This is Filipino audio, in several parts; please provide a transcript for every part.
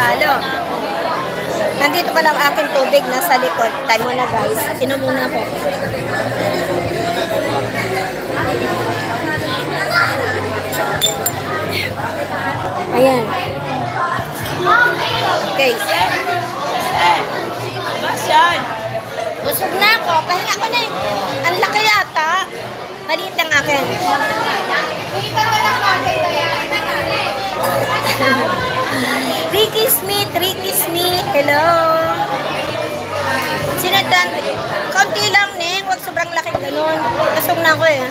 halo. Nandito pa lang aking tubig nasa likod. Time mo na guys. Inom muna po. Ayan. Okay. Busog na ako. Pahinga ko na eh. Ang laki yata. Maliit lang akin. Ricky Smith. Hello. Sinatan. Kaunti lang, Neng. Huwag sobrang laki ganun. Busog na ako eh.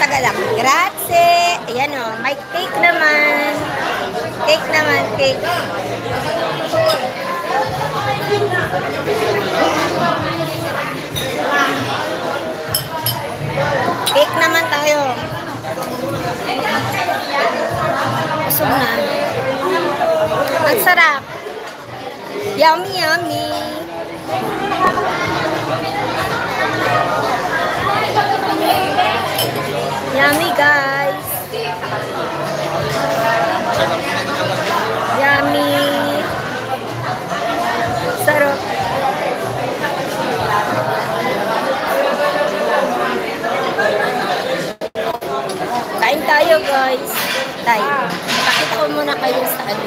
Sagalak. Grazie. Ayan o. May cake naman. Cake. Cake naman tayo. Busog na. Ang sarap. Yummy. Yummy guys. Yummy. Sarap. Kain tayo guys. Tayo. Pakita ko muna kayo sa ano.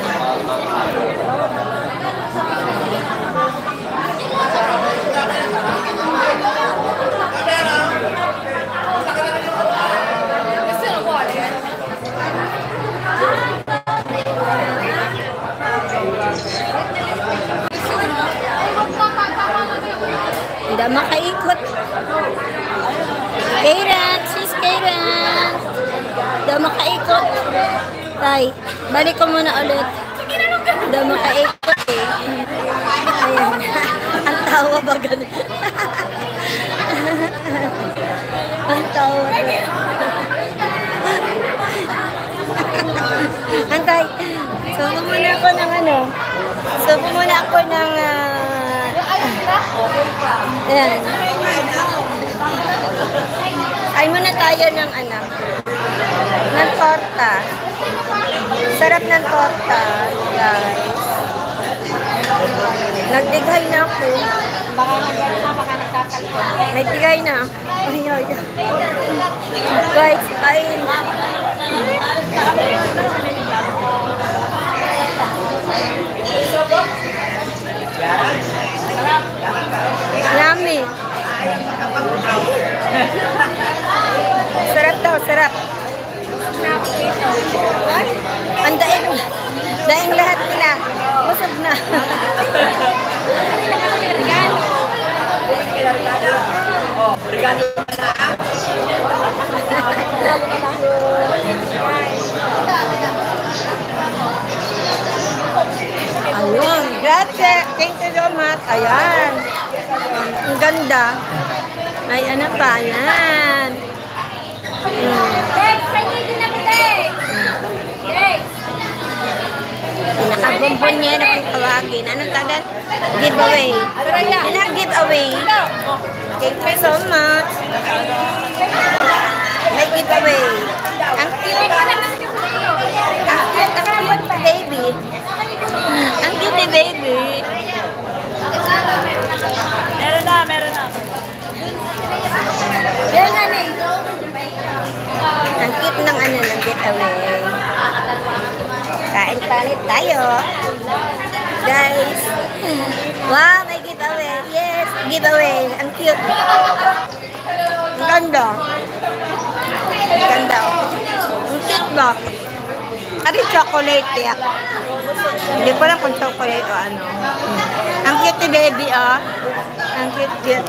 Hindi makaikot. Kairan, sis Kairan. Hindi makaikot. Tay, balik ko muna ulit. Hindi makaikot eh. Ayan. Ang tawa ba ganun? Ang tawa ba? Antay, subo muna ako ng ano. Subo muna ako ng ayan. Ay muna tayo ng anak. Ng torta. Sarap ng torta, guys. Nagdigay na ako. Baka nagtatalpo. Nagdigay na. Ay. Guys, kain. Yummy. Sarap daw, sarap. Ang daing lahat nila. Busog na. Ayun, grazie. Thank you so much. Ayan. Ang ganda. Ay, ano pa? Ayan. Pinakabumbon niya na kung tawagin. Anong tagal? Giveaway. Giveaway. Thank you so much. May giveaway. Ang cute. Ang cute baby. Ang cute baby. Meron na. Yan na eh. Ang cute ng ano, ng giveaway. Kain palit tayo. Guys. Wow, may giveaway. Yes, giveaway. Ang cute. Ang ganda. Ang ganda. Ang cute ba? Ari chocolate ya. Hindi ko lang kung chocolate o ano. Ang cute ni baby oh. Ang cute.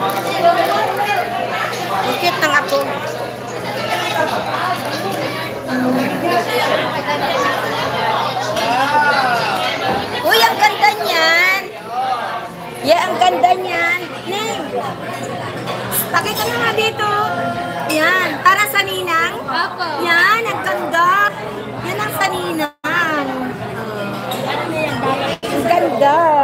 Ang cute ng apo. Uy, ang ganda niyan. Yeah, ang ganda niyan. Neng. Pakita mo nga dito. Yan, para sa ninang. Yan, ang ganda. Yan ang sa ninang. Ang ganda.